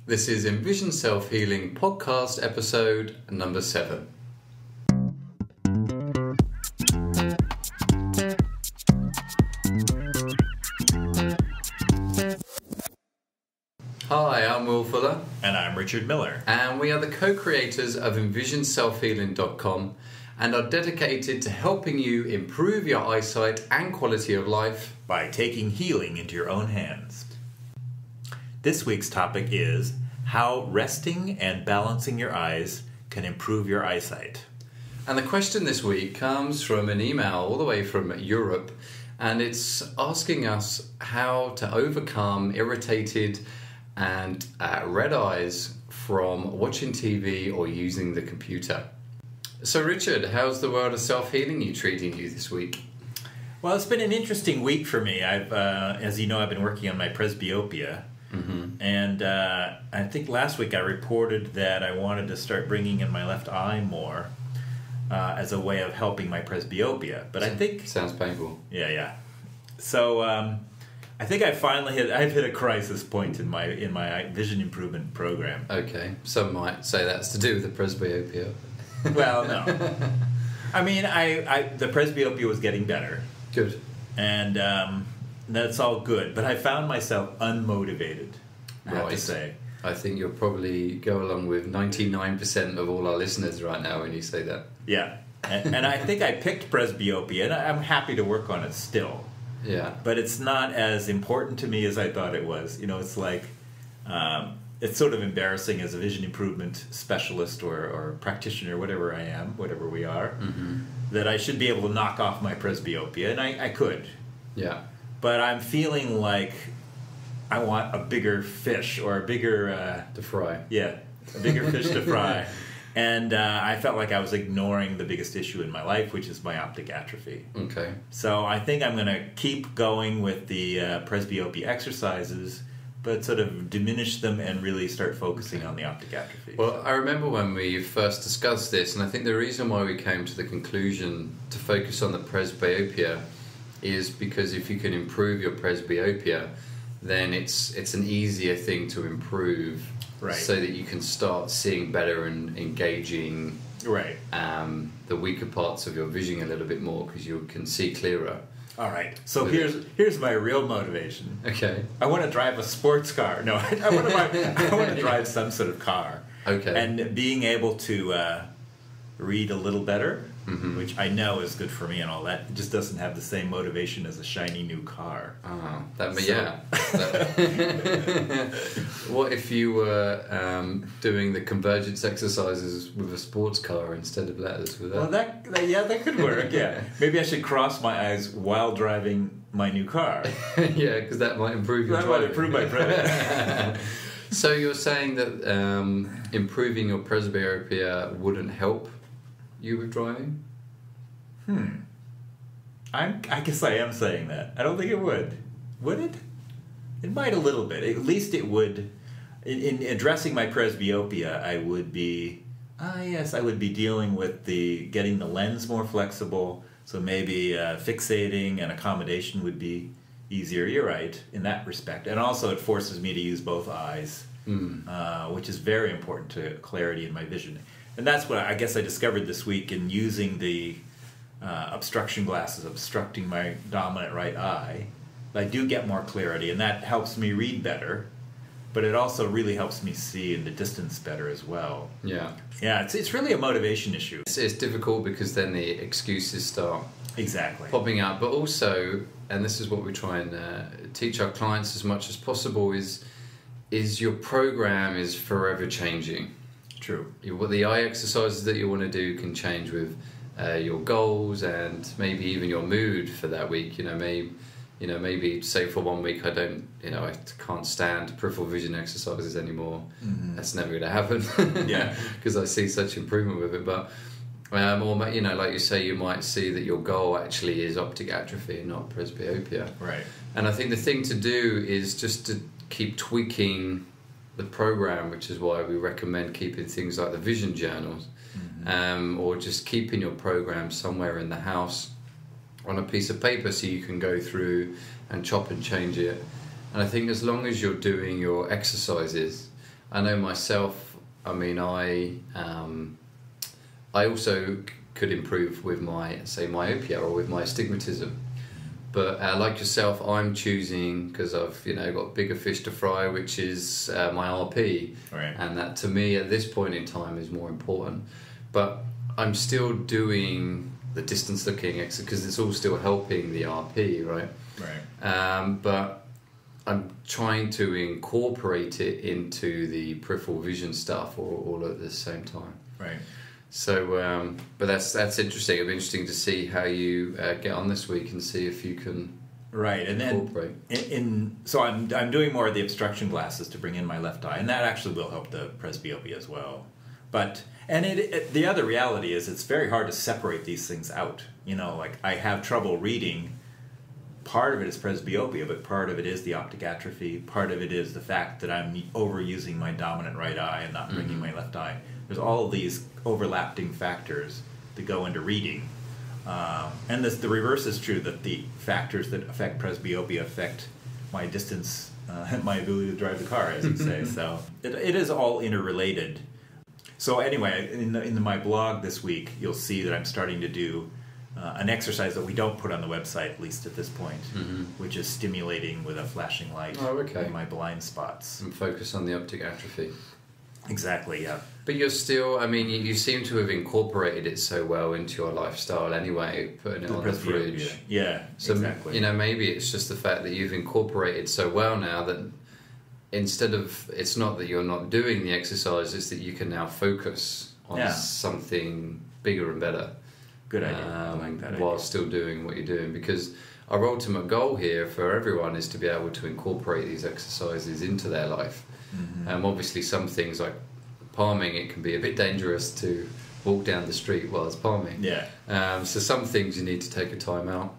This is Envision Self-Healing podcast episode number 7. Hi, I'm Will Fuller. And I'm Richard Miller. And we are the co-creators of EnvisionSelfHealing.com and are dedicated to helping you improve your eyesight and quality of life by taking healing into your own hands. This week's topic is how resting and balancing your eyes can improve your eyesight. And the question this week comes from an email all the way from Europe, and it's asking us how to overcome irritated and red eyes from watching TV or using the computer. So Richard, how's the world of self-healing treating you this week? Well, it's been an interesting week for me. As you know, I've been working on my presbyopia. Mm-hmm. And I think last week I reported that I wanted to start bringing in my left eye more as a way of helping my presbyopia. But I think... Sounds painful. Yeah. So I think I've hit a crisis point in my vision improvement program. Okay. Some might say that's to do with the presbyopia. Well, no. I mean, the presbyopia was getting better. Good. And that's all good. But I found myself unmotivated, I have to say. I think you'll probably go along with 99% of all our listeners right now when you say that. Yeah. And I think I picked presbyopia, and I'm happy to work on it still. Yeah. But it's not as important to me as I thought it was. You know, it's like... it's sort of embarrassing as a vision improvement specialist or practitioner, whatever I am, whatever we are, that I should be able to knock off my presbyopia, and I could. Yeah. But I'm feeling like I want a bigger fish or a bigger... to fry. Yeah, a bigger fish to fry. And I felt like I was ignoring the biggest issue in my life, which is my optic atrophy. Okay. So I think I'm going to keep going with the presbyopia exercises, but sort of diminish them and really start focusing on the optic atrophy. Well, I remember when we first discussed this, and I think the reason why we came to the conclusion to focus on the presbyopia is because if you can improve your presbyopia, then it's an easier thing to improve, right? So that you can start seeing better and engaging right the weaker parts of your vision a little bit more because you can see clearer. All right. So here's my real motivation. Okay. I want to drive a sports car. No, I want to drive some sort of car. Okay. And being able to read a little better, which I know is good for me and all that, it just doesn't have the same motivation as a shiny new car. Oh, yeah. What if you were doing the convergence exercises with a sports car instead of letters? With that? Well, that could work. Yeah, maybe I should cross my eyes while driving my new car. Yeah, because that might improve your driving. That might improve my driving. So you're saying that improving your presbyopia wouldn't help you with driving? I guess I am saying that. I don't think it would. Would it? It might a little bit. At least it would. In addressing my presbyopia, I would be... I would be dealing with getting the lens more flexible, so maybe fixating and accommodation would be easier. You're right, in that respect. And also it forces me to use both eyes, which is very important to clarity in my vision. And that's what I guess I discovered this week in using the obstruction glasses, obstructing my dominant right eye. I do get more clarity, and that helps me read better, but it also really helps me see in the distance better as well. Yeah. Yeah, it's really a motivation issue. It's difficult because then the excuses start popping out, but also, and this is what we try and teach our clients as much as possible, is your program is forever changing. True. What the eye exercises that you want to do can change with your goals and maybe even your mood for that week. Maybe say for 1 week I can't stand peripheral vision exercises anymore. That's never going to happen. Yeah, because I see such improvement with it. But or like you say, you might see that your goal actually is optic atrophy and not presbyopia. Right. And I think the thing to do is just to keep tweaking the program, which is why we recommend keeping things like the vision journals, or just keeping your program somewhere in the house on a piece of paper so you can go through and chop and change it. And I think as long as you're doing your exercises, I know myself. I mean, I also could improve with my, say, myopia or with my astigmatism. But like yourself, I'm choosing, because I've got bigger fish to fry, which is my RP, right. And that to me at this point in time is more important. But I'm still doing the distance looking because it's all still helping the RP, right? Right. But I'm trying to incorporate it into the peripheral vision stuff all at the same time. Right. So, but that's interesting. It'll be interesting to see how you get on this week and see if you can incorporate. And then, so I'm doing more of the obstruction glasses to bring in my left eye, and that actually will help the presbyopia as well. But the other reality is it's very hard to separate these things out. Like I have trouble reading. Part of it is presbyopia, but part of it is the optic atrophy. Part of it is the fact that I'm overusing my dominant right eye and not bringing my left eye. There's all of these overlapping factors that go into reading. And the reverse is true, that the factors that affect presbyopia affect my distance, my ability to drive the car, as you say. So it is all interrelated. So anyway, in my blog this week, you'll see that I'm starting to do an exercise that we don't put on the website, at least at this point, which is stimulating with a flashing light in my blind spots. And focus on the optic atrophy. Exactly, yeah. But you're still, I mean, you seem to have incorporated it so well into your lifestyle anyway, putting it on the fridge. Yeah, so, exactly. Maybe it's just the fact that you've incorporated so well now that instead of, it's not that you're not doing the exercise, it's that you can now focus on something bigger and better. Good idea. I like that while idea. still doing what you're doing, because our ultimate goal here for everyone is to be able to incorporate these exercises into their life. Obviously some things like palming, it can be a bit dangerous to walk down the street whilst palming. Yeah. So some things you need to take a time out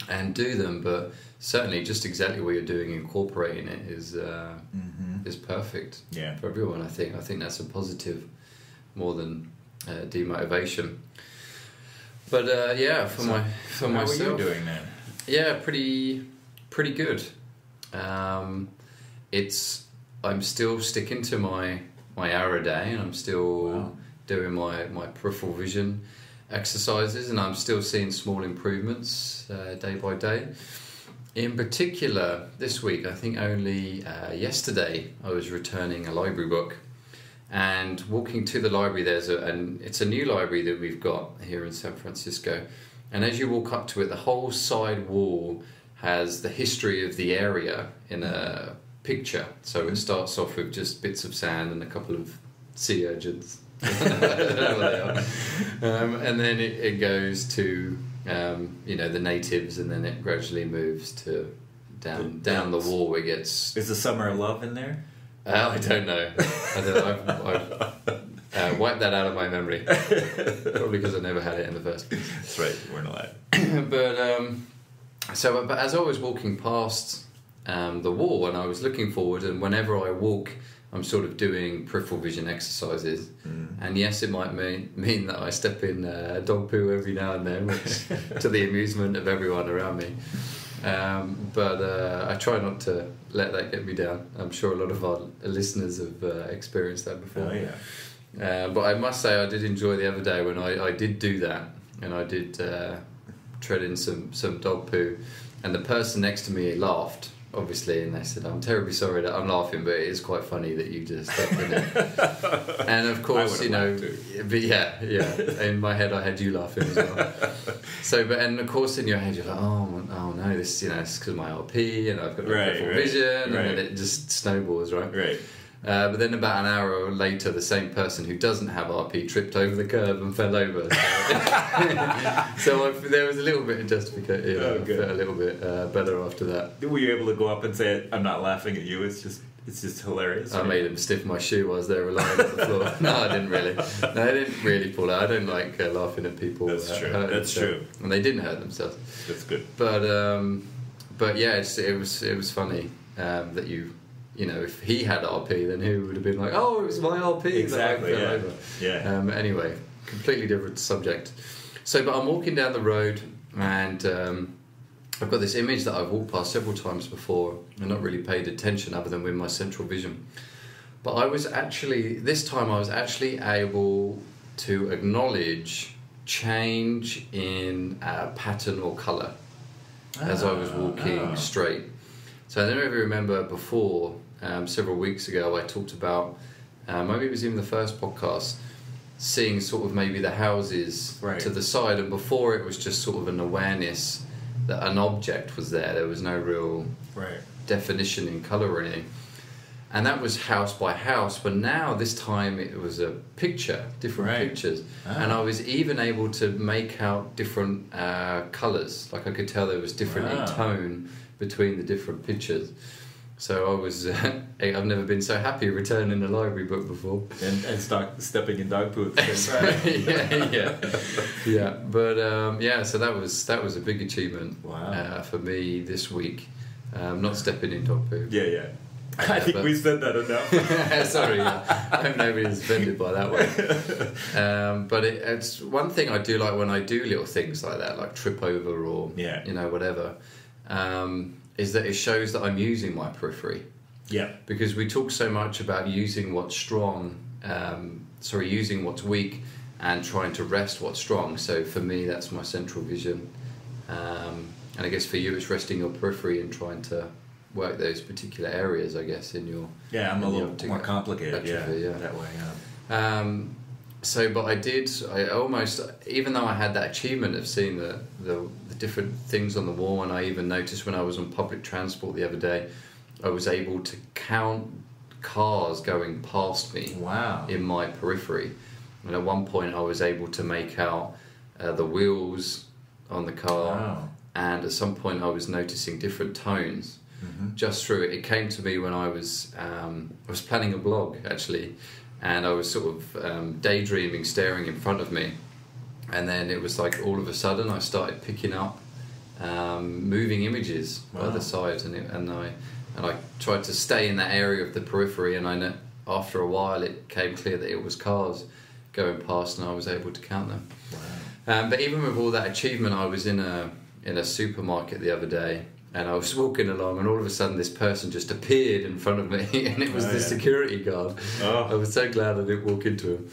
and do them, but certainly just exactly what you're doing, incorporating it is perfect for everyone. I think that's a positive more than demotivation. But for myself, how are you doing then? Yeah, pretty good. I'm still sticking to my hour a day, and I'm still doing my peripheral vision exercises, and I'm still seeing small improvements day by day. In particular, this week, I think only yesterday, I was returning a library book, and walking to the library, it's a new library that we've got here in San Francisco, and as you walk up to it, the whole side wall has the history of the area in a picture. So it starts off with just bits of sand and a couple of sea urchins. I don't know what they are. And then it goes to the natives, and then it gradually moves to down the wall. It gets. Is the Summer of Love in there? I don't know. I've wiped that out of my memory. Probably because I never had it in the first place. That's right, you weren't allowed. But as I was walking past the wall, and I was looking forward, and whenever I walk, I'm sort of doing peripheral vision exercises. And yes, it might mean that I step in dog poo every now and then, which to the amusement of everyone around me. But I try not to let that get me down. I'm sure a lot of our listeners have experienced that before. Oh, yeah. But I must say I did enjoy the other day when I did do that, and I did tread in some dog poo, and the person next to me laughed, obviously, and they said, "I'm terribly sorry that I'm laughing, but it is quite funny that you just stepped in it." And of course, but yeah, in my head I had you laughing as well. And of course in your head you're like, oh no, this it's because of my RP, and I've got peripheral vision, and then it just snowballs, right? Right. But then about an hour later, the same person who doesn't have RP tripped over the curb and fell over. So there was a little bit of justification. I felt a little bit better after that. Were you able to go up and say, "I'm not laughing at you. It's just hilarious"? I made him stiff my shoe while they were lying on the floor. No, I didn't really. No, I didn't really pull out. I don't like laughing at people. That's true. That's true. And they didn't hurt themselves. That's good. But yeah, it was funny that you. If he had RP, then he would have been like, "Oh, it was my RP." Exactly. Yeah. Anyway, completely different subject. But I'm walking down the road, and I've got this image that I've walked past several times before and not really paid attention other than with my central vision. But this time I was actually able to acknowledge change in pattern or colour as I was walking straight. So I don't know if you remember before, several weeks ago, I talked about, maybe it was even the first podcast, seeing sort of maybe the houses to the side, and before it was just sort of an awareness that an object was there. There was no real definition in colour or anything. And that was house by house, but now this time it was a picture, different pictures. And I was even able to make out different colours. Like I could tell there was different in tone between the different pictures. So I was, I've never been so happy returning a library book before. And start stepping in dog poop. yeah. But so that was a big achievement for me this week. Not stepping in dog poop. Yeah. I think we said that enough. Sorry, I hope nobody's offended by that one. But it's one thing I do like when I do little things like that, like trip over or whatever, is that it shows that I'm using my periphery. Yeah. Because we talk so much about using what's strong, using what's weak, and trying to rest what's strong. So for me, that's my central vision, and I guess for you, it's resting your periphery and trying to work those particular areas, I guess, in your... Yeah, I'm a little more complicated, that way, but I almost, even though I had that achievement of seeing the different things on the wall, and I even noticed when I was on public transport the other day, I was able to count cars going past me in my periphery. And at one point I was able to make out the wheels on the car, and at some point I was noticing different tones. Just through it. It came to me when I was planning a blog actually, and I was sort of daydreaming, staring in front of me, and then it was like all of a sudden I started picking up moving images by the side, and I tried to stay in that area of the periphery, and I know after a while it became clear that it was cars going past, and I was able to count them. But even with all that achievement, I was in a supermarket the other day. And I was walking along, and all of a sudden this person just appeared in front of me, and it was the security guard. I was so glad I didn't walk into him.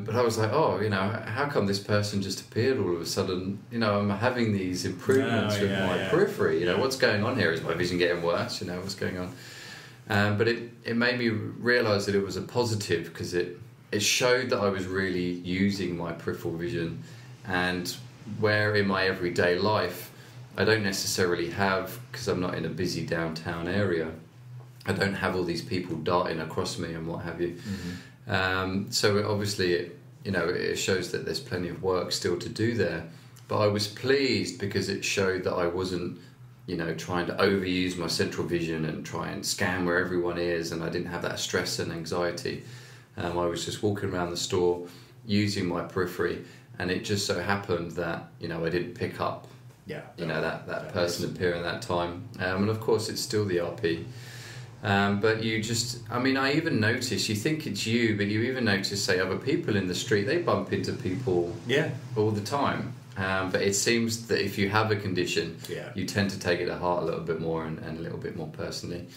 But I was like, how come this person just appeared all of a sudden? I'm having these improvements with my periphery. What's going on here? Is my vision getting worse? What's going on? But it made me realise that it was a positive, because it showed that I was really using my peripheral vision, and where in my everyday life I don't necessarily have, because I'm not in a busy downtown area, I don't have all these people darting across me and what have you. So obviously it shows that there's plenty of work still to do there, but I was pleased because it showed that I wasn't trying to overuse my central vision and try and scan where everyone is, and I didn't have that stress and anxiety. I was just walking around the store using my periphery, and it just so happened that I didn't pick up that person appearing that time, and of course it's still the RP, but you just, I even notice, you think it's you, but you even notice, say, other people in the street, they bump into people all the time, but it seems that if you have a condition, you tend to take it to heart a little bit more and a little bit more personally.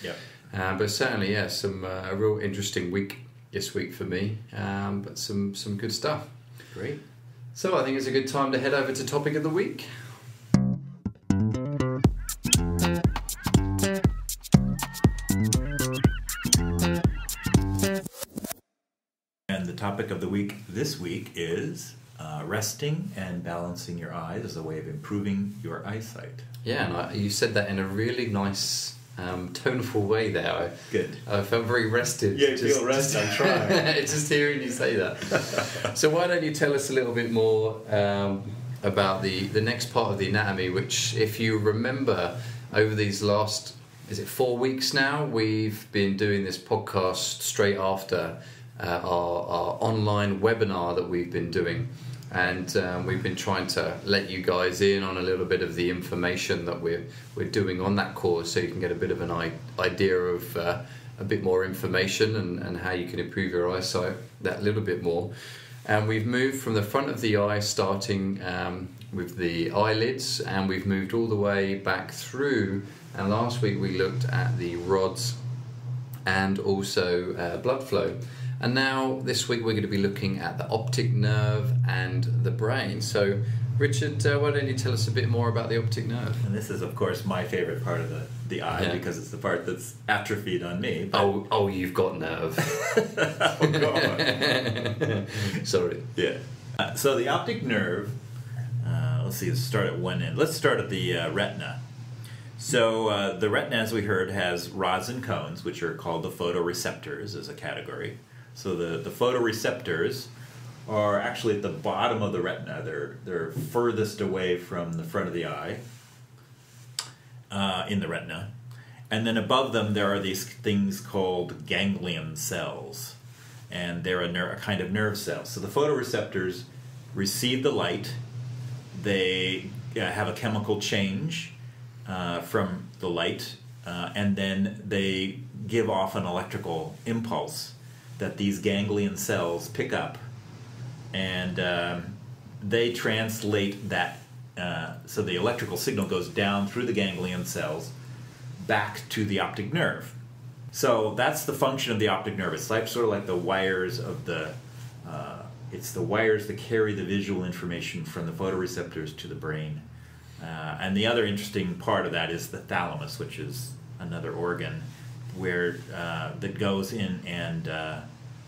But certainly some a real interesting week this week for me, but some good stuff. Great. So I think it's a good time to head over to topic of the week. Topic of the week this week is resting and balancing your eyes as a way of improving your eyesight. Yeah, and you said that in a really nice, toneful way there. Good. I felt very rested. Yeah, you feel rested. I'm trying. Just hearing you say that. So why don't you tell us a little bit more about the next part of the anatomy, which, if you remember, over these last, 4 weeks now, we've been doing this podcast straight after our online webinar that we've been doing, and we've been trying to let you guys in on a little bit of the information that we're doing on that course, so you can get a bit of an idea of a bit more information and how you can improve your eyesight that little bit more. And we've moved from the front of the eye, starting with the eyelids, and we've moved all the way back through, and last week we looked at the rods and also blood flow. And now this week we're going to be looking at the optic nerve and the brain. So Richard, why don't you tell us a bit more about the optic nerve? And this is, of course, my favorite part of the eye, because it's the part that's atrophied on me. But... Oh, you've got nerve. Oh, God. Sorry. Yeah. So the optic nerve, let's see, let's start at one end. Let's start at the retina. So the retina, as we heard, has rods and cones, which are called the photoreceptors as a category. So the photoreceptors are actually at the bottom of the retina. They're furthest away from the front of the eye in the retina. And then above them there are these things called ganglion cells. And they're a kind of nerve cell. So the photoreceptors receive the light. They have a chemical change from the light. And then they give off an electrical impulse that these ganglion cells pick up, and they translate that, so the electrical signal goes down through the ganglion cells back to the optic nerve. So that's the function of the optic nerve. It's like sort of like the wires of it's the wires that carry the visual information from the photoreceptors to the brain. And the other interesting part of that is the thalamus, which is another organ where that goes in and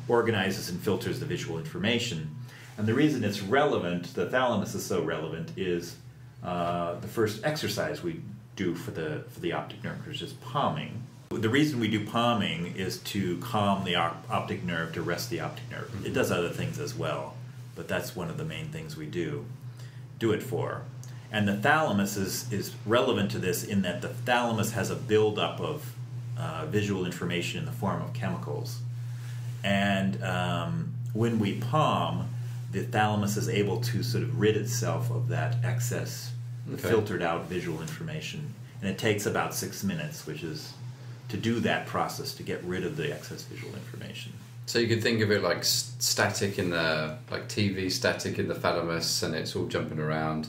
organizes and filters the visual information. And the reason it's relevant, the thalamus is so relevant, is the first exercise we do for the optic nerve, which is palming. The reason we do palming is to calm the optic nerve, to rest the optic nerve. It does other things as well, but that's one of the main things we do it for. And the thalamus is relevant to this in that the thalamus has a buildup of visual information in the form of chemicals. And when we palm, the thalamus is able to sort of rid itself of that excess filtered out visual information. And it takes about 6 minutes, which is to do that process, to get rid of the excess visual information. So you could think of it like static in the, like TV static in the thalamus, and it's all jumping around.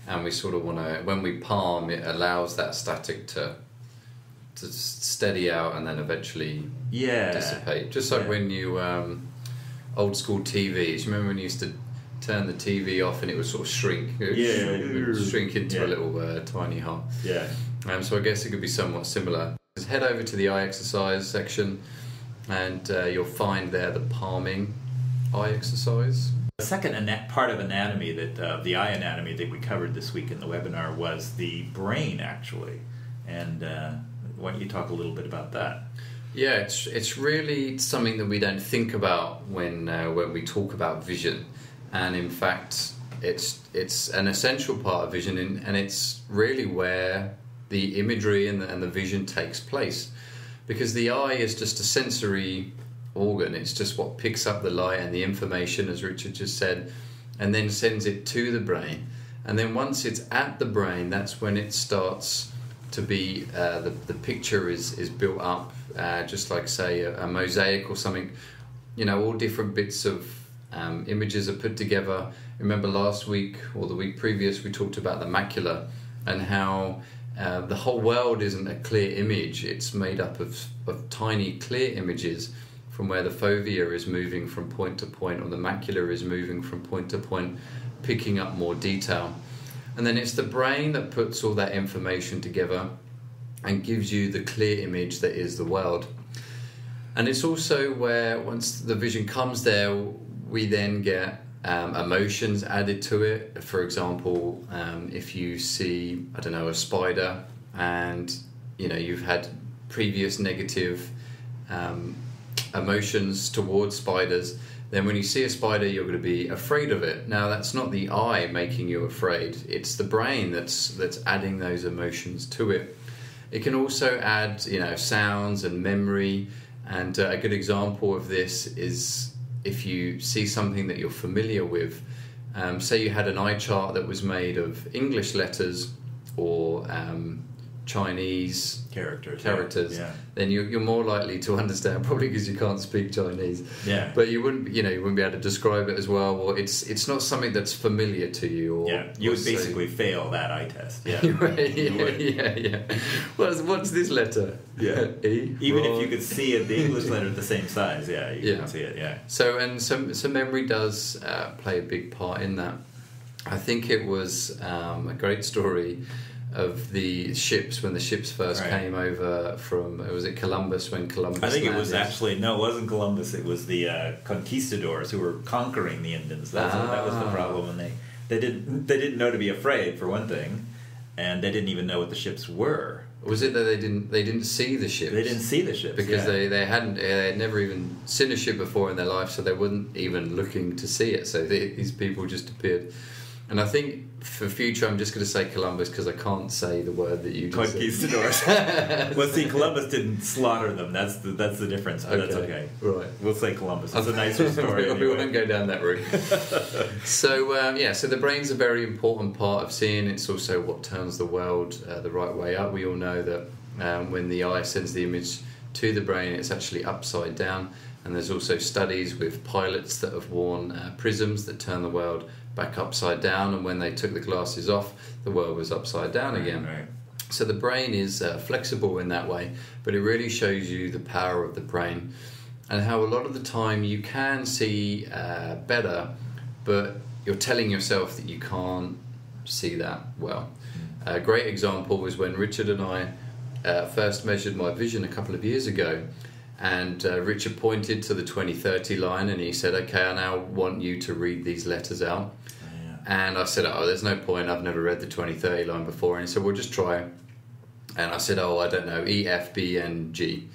And we sort of want to, when we palm, it allows that static to steady out and then eventually dissipate. Just like when you, old school TVs, you remember when you used to turn the TV off and it would sort of shrink? It would shrink into a little tiny hole. Yeah. So I guess it could be somewhat similar. Just head over to the eye exercise section and you'll find there the palming eye exercise. The second part of anatomy that the eye anatomy that we covered this week in the webinar was the brain, actually. And why don't you talk a little bit about that? Yeah, it's really something that we don't think about when we talk about vision, and in fact, it's an essential part of vision, and it's really where the imagery and the vision takes place, because the eye is just a sensory organ. It's just what picks up the light and the information, as Richard just said, and then sends it to the brain. And then once it's at the brain, that's when it starts to be the picture is built up, just like, say, a mosaic or something. You know, all different bits of images are put together. Remember last week or the week previous we talked about the macula and how the whole world isn't a clear image. It's made up of tiny clear images from where the fovea is moving from point to point, or the macula is moving from point to point, picking up more detail. And then it's the brain that puts all that information together and gives you the clear image that is the world. And it's also where, once the vision comes there, we then get emotions added to it. For example, if you see, I don't know, a spider, and you know you've had previous negative emotions towards spiders, then when you see a spider you're going to be afraid of it. Now that's not the eye making you afraid, it's the brain that's adding those emotions to it. It can also add, you know, sounds and memory, and a good example of this is if you see something that you're familiar with. Say you had an eye chart that was made of English letters or Chinese characters, then you're more likely to understand, probably because you can't speak Chinese. Yeah. But you wouldn't be able to describe it as well, or it's not something that's familiar to you. Or, you would basically fail that eye test. Yeah. yeah. What's this letter? Yeah. E. Even if you could see it, the English letter the same size. Yeah, you can see it. Yeah. So memory does play a big part in that. I think it was a great story of the ships when the ships first came over from, was it Columbus, when Columbus I think landed? it was actually, no, it wasn't Columbus, it was the conquistadors who were conquering the Indians. That was the problem, and they didn't know to be afraid, for one thing, and they didn't even know what the ships were. Was it that they didn't see the ships? They didn't see the ships because they had never even seen a ship before in their life, so they weren't even looking to see it. So these people just appeared. And I think for future, I'm just going to say Columbus because I can't say the word that you just Conquistadors. Well, see, Columbus didn't slaughter them. That's the difference. But that's okay. Right. We'll say Columbus. It's a nicer story. We won't go down that route. So the brain's a very important part of seeing. It's also what turns the world the right way up. We all know that when the eye sends the image to the brain, it's actually upside down. And there's also studies with pilots that have worn prisms that turn the world back upside down, and when they took the glasses off, the world was upside down again. Right. So the brain is flexible in that way, but it really shows you the power of the brain and how a lot of the time you can see better, but you're telling yourself that you can't see that well. A great example was when Richard and I first measured my vision a couple of years ago. And Richard pointed to the 2030 line and he said, okay, I now want you to read these letters out. And I said, there's no point, I've never read the 2030 line before. And he said, well, just try. And I said, I don't know, E, F, B, N, G.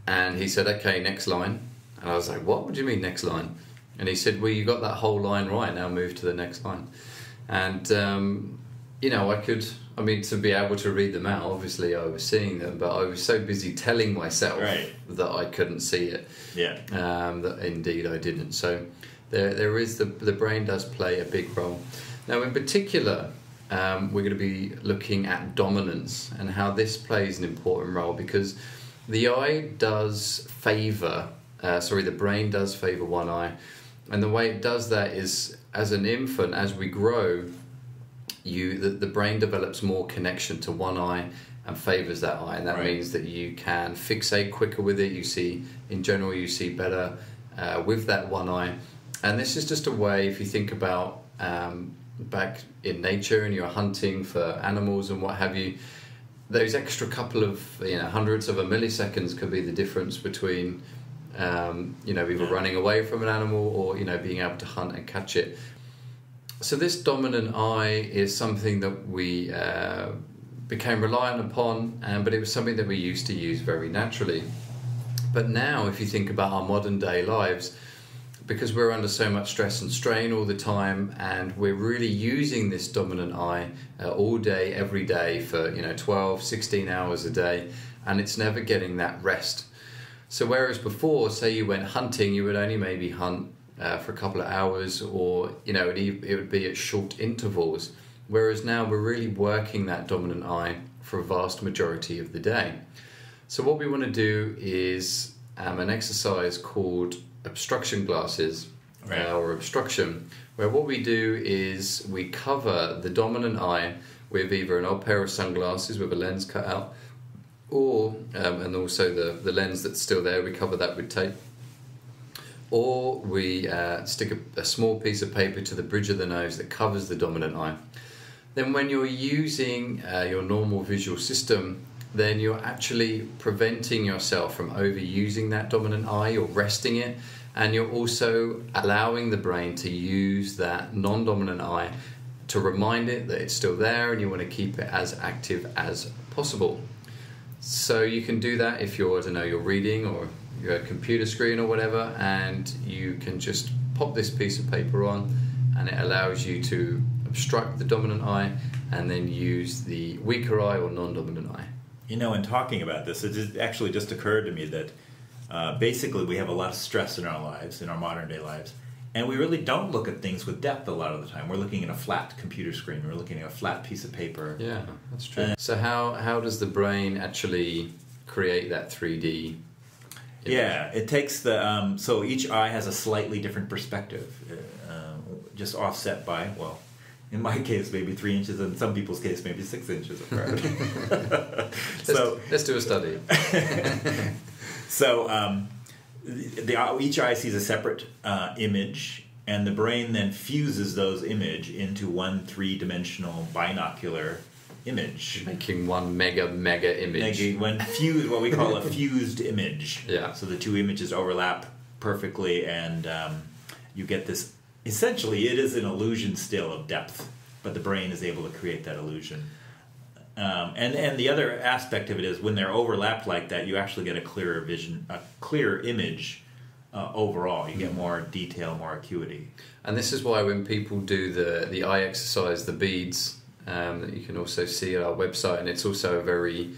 And he said, okay, next line. And I was like, what do you mean next line? And he said, well, you got that whole line right, now move to the next line. And, to be able to read them out, obviously I was seeing them, but I was so busy telling myself that I couldn't see it. Yeah. That indeed I didn't. So there is the brain does play a big role. Now, in particular, we're going to be looking at dominance and how this plays an important role, because the brain does favour one eye, and the way it does that is, as an infant, as we grow, the brain develops more connection to one eye and favours that eye, and that means that you can fixate quicker with it. You see better with that one eye. And this is just a way, if you think about back in nature and you're hunting for animals and what have you, those extra couple of hundredths of a milliseconds could be the difference between either running away from an animal or being able to hunt and catch it. So this dominant eye is something that we became reliant upon, but it was something that we used to use very naturally. But now, if you think about our modern day lives, because we're under so much stress and strain all the time, and we're really using this dominant eye all day, every day for 12, 16 hours a day, and it's never getting that rest. So whereas before, say you went hunting, you would only maybe hunt for a couple of hours, or it would be at short intervals, whereas now we're really working that dominant eye for a vast majority of the day. So what we want to do is an exercise called obstruction glasses, or obstruction, where what we do is we cover the dominant eye with either an old pair of sunglasses with a lens cut out, or and also the lens that's still there, we cover that with tape, or we stick a small piece of paper to the bridge of the nose that covers the dominant eye. Then when you're using your normal visual system, then you're actually preventing yourself from overusing that dominant eye. You're resting it, and you're also allowing the brain to use that non-dominant eye to remind it that it's still there, and you want to keep it as active as possible. So you can do that if you're reading or your computer screen or whatever, and you can just pop this piece of paper on, and it allows you to obstruct the dominant eye and then use the weaker eye or non-dominant eye. In talking about this, it actually just occurred to me that basically we have a lot of stress in our lives, in our modern day lives, And we really don't look at things with depth a lot of the time. We're looking at a flat computer screen. We're looking at a flat piece of paper. Yeah, that's true. So how does the brain actually create that 3D image? Yeah, it takes the... so each eye has a slightly different perspective, just offset by, well, in my case, maybe 3 inches, in some people's case, maybe 6 inches apart. Let's do a study. So each eye sees a separate image, and the brain then fuses those image into one 3-dimensional binocular image. Making one mega image. What we call a fused image. Yeah. So the two images overlap perfectly, and you get this... Essentially, it is an illusion still of depth, but the brain is able to create that illusion. And the other aspect of it is when they're overlapped like that, you actually get a clearer vision, a clearer image overall. You get more detail, more acuity. And this is why when people do the eye exercise, the beads, that you can also see at our website, and it's also a very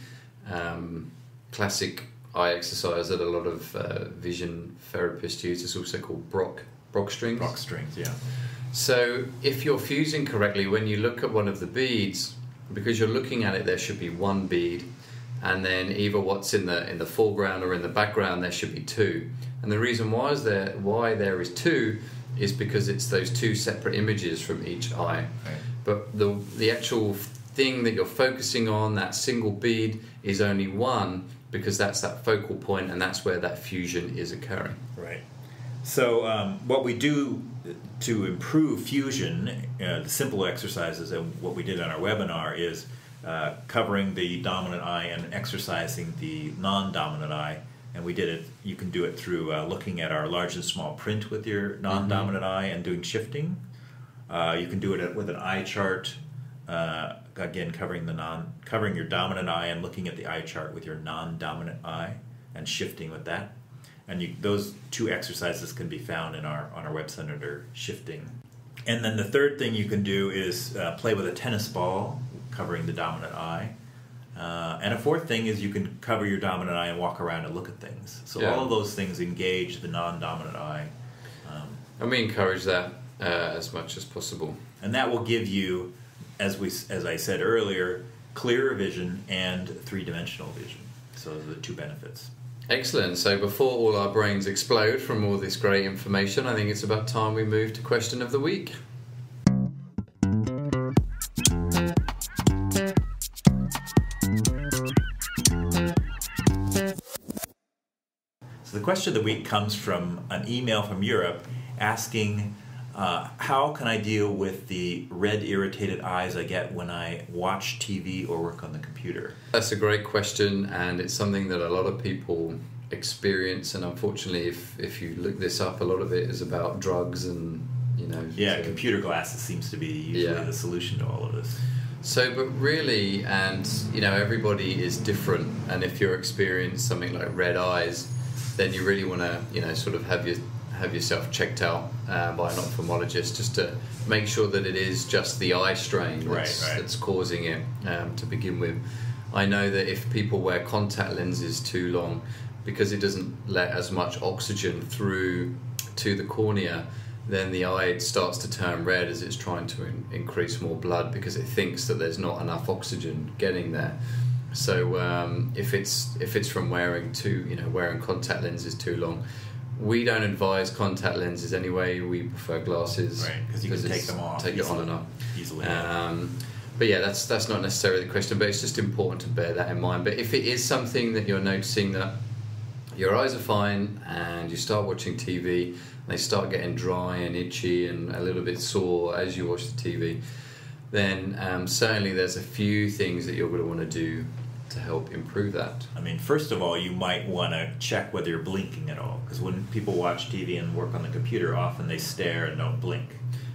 classic eye exercise that a lot of vision therapists use. It's also called Brock strings. Brock strings, yeah. So if you're fusing correctly, when you look at one of the beads, because you're looking at it, there should be one bead, and then either what's in the foreground or in the background, there should be two. And the reason why there is two is because it's those two separate images from each eye. Right. But the actual thing that you're focusing on, that single bead, is only one, because that's that focal point, and that's where that fusion is occurring. Right. So what we do to improve fusion, the simple exercises and what we did on our webinar is covering the dominant eye and exercising the non-dominant eye. And we did it, you can do it through looking at our large and small print with your non-dominant eye and doing shifting. You can do it with an eye chart, again covering your dominant eye and looking at the eye chart with your non-dominant eye and shifting with that. And those two exercises can be found on our website under shifting. And then the third thing you can do is play with a tennis ball, covering the dominant eye. And a fourth thing is you can cover your dominant eye and walk around and look at things. So all of those things engage the non-dominant eye. And we encourage that as much as possible. And that will give you, as I said earlier, clearer vision and 3-dimensional vision. So those are the two benefits. Excellent. So before all our brains explode from all this great information, I think it's about time we move to question of the week. So the question of the week comes from an email from Europe asking, how can I deal with the red irritated eyes I get when I watch TV or work on the computer? That's a great question, and it's something that a lot of people experience, and unfortunately if you look this up, a lot of it is about drugs and computer glasses seems to be usually the solution to all of this. So, but really, and everybody is different, and if you're experiencing something like red eyes, then you really want to sort of have yourself checked out by an ophthalmologist, just to make sure that it is just the eye strain that's causing it to begin with. I know that if people wear contact lenses too long, because it doesn't let as much oxygen through to the cornea, then the eye starts to turn red as it's trying to increase more blood, because it thinks that there's not enough oxygen getting there. So if it's from wearing contact lenses too long, we don't advise contact lenses anyway. We prefer glasses, right? Because you can take them off, take it on and off easily. But yeah, that's not necessarily the question, but it's just important to bear that in mind. But if it is something that you're noticing that your eyes are fine and you start watching TV and they start getting dry and itchy and a little bit sore as you watch the TV, then certainly there's a few things that you're going to want to do to help improve that. I mean, first of all, you might want to check whether you're blinking at all, because when people watch TV and work on the computer, often they stare and don't blink.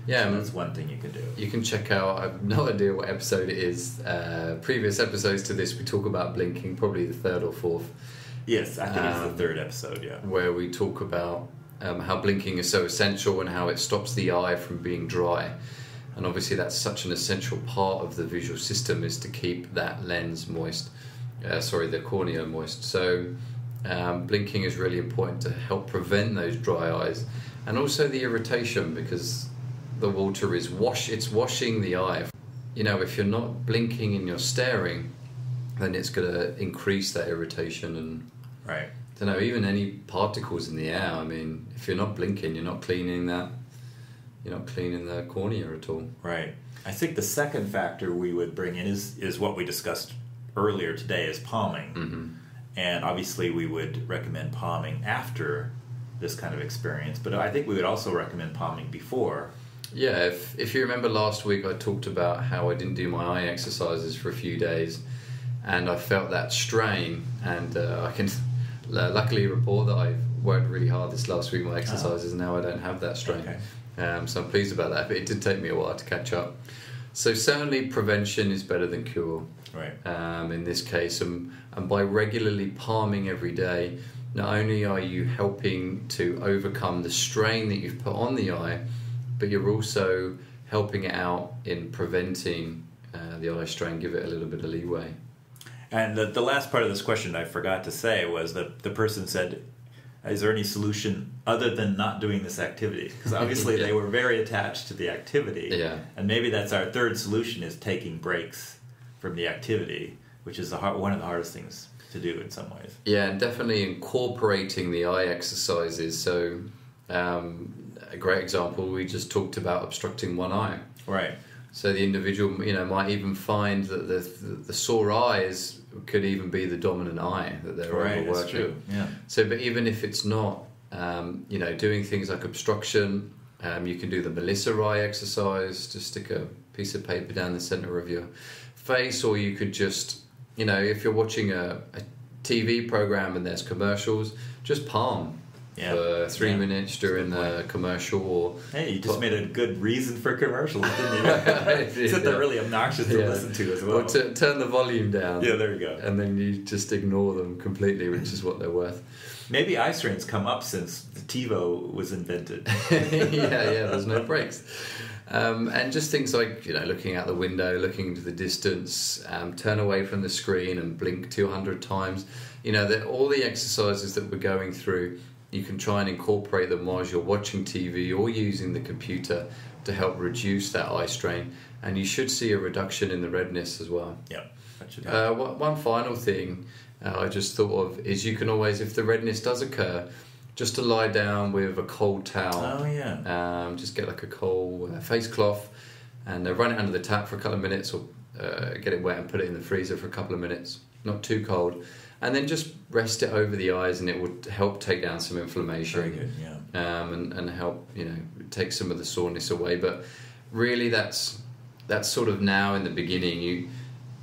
Yeah, so that's one thing you can do. You can check out, I have no idea what episode it is, previous episodes to this we talk about blinking, probably the third or fourth. Yes, I think it's the third episode, yeah. Where we talk about how blinking is so essential and how it stops the eye from being dry. And obviously that's such an essential part of the visual system, is to keep that lens moist, the cornea moist. So blinking is really important to help prevent those dry eyes. And also the irritation, because the water is it's washing the eye. You know, if you're not blinking and you're staring, then it's going to increase that irritation and right. I don't know, even any particles in the air. I mean, if you're not blinking, you're not cleaning the cornea at all. Right. I think the second factor we would bring in is what we discussed earlier today, is palming. Mm-hmm. And obviously we would recommend palming after this kind of experience, but I think we would also recommend palming before. Yeah, if you remember last week I talked about how I didn't do my eye exercises for a few days and I felt that strain, and I can luckily report that I worked really hard this last week, my exercises, and now I don't have that strain. Okay. So I'm pleased about that, but it did take me a while to catch up. So certainly prevention is better than cure. Right. In this case, and by regularly palming every day, not only are you helping to overcome the strain that you've put on the eye, but you're also helping it out in preventing the eye strain, give it a little bit of leeway. And the last part of this question I forgot to say was that the person said, is there any solution other than not doing this activity? Because obviously they were very attached to the activity. Yeah. And maybe that's our third solution, is taking breaks from the activity, which is one of the hardest things to do in some ways. Yeah, and definitely incorporating the eye exercises. So a great example, we just talked about obstructing one eye. Right. So the individual, might even find that the sore eyes could even be the dominant eye that they're overworking. That's true. Yeah. So, but even if it's not, doing things like obstruction, you can do the Melissa eye exercise. Just stick a piece of paper down the center of your face, or you could just, if you're watching a TV program and there's commercials, just palm. Yeah. For 3 minutes during the commercial, or hey, you just made a good reason for commercials, didn't you? Except they're really obnoxious to listen to as well. Or turn the volume down. Yeah, there you go. And then you just ignore them completely, which is what they're worth. Maybe eye strain's come up since the TiVo was invented. yeah, there's no breaks. And just things like, looking out the window, looking into the distance, turn away from the screen and blink 200 times. All the exercises that we're going through, you can try and incorporate them whilst you're watching TV or using the computer to help reduce that eye strain, and you should see a reduction in the redness as well. Yeah, that should help. One final thing I just thought of is you can always, if the redness does occur, just to lie down with a cold towel. Oh yeah. Just get like a cold face cloth and run it under the tap for a couple of minutes, or get it wet and put it in the freezer for a couple of minutes, not too cold. And then just rest it over the eyes, and it would help take down some inflammation. Very good, yeah. And help, take some of the soreness away. But really, that's sort of now in the beginning.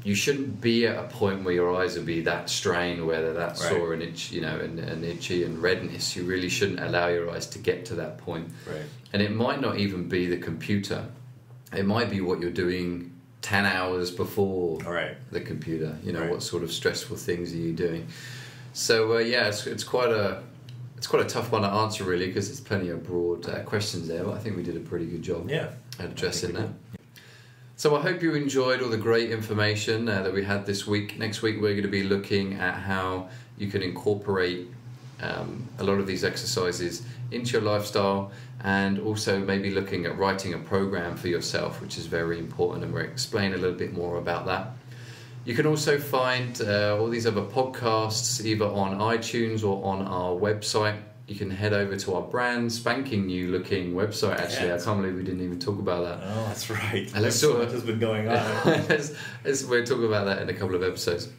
You shouldn't be at a point where your eyes will be that strained, where they're that sore and itch, and itchy and redness. You really shouldn't allow your eyes to get to that point. Right. And it might not even be the computer. It might be what you're doing 10 hours before the computer. What sort of stressful things are you doing? So it's quite a tough one to answer, really, because there's plenty of broad questions there, but I think we did a pretty good job at addressing that. So I hope you enjoyed all the great information that we had this week. Next week we're going to be looking at how you can incorporate a lot of these exercises into your lifestyle, and also maybe looking at writing a program for yourself, which is very important, and we'll explain a little bit more about that. You can also find all these other podcasts either on iTunes or on our website. You can head over to our brand spanking new looking website. Actually, I can't believe we didn't even talk about that. Oh, that's right. So much has been going on. We'll talk about that in a couple of episodes.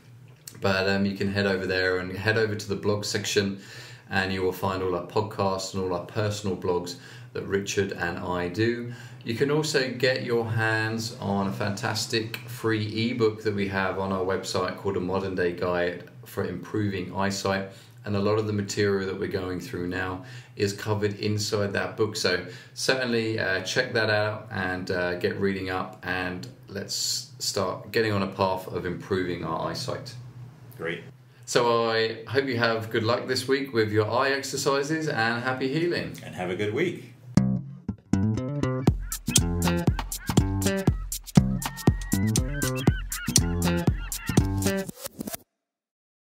But you can head over there and head over to the blog section, and you will find all our podcasts and all our personal blogs that Richard and I do. You can also get your hands on a fantastic free ebook that we have on our website called A Modern Day Guide for Improving Eyesight. And a lot of the material that we're going through now is covered inside that book. So certainly check that out and get reading up, and let's start getting on a path of improving our eyesight. Great. So I hope you have good luck this week with your eye exercises, and happy healing. And have a good week.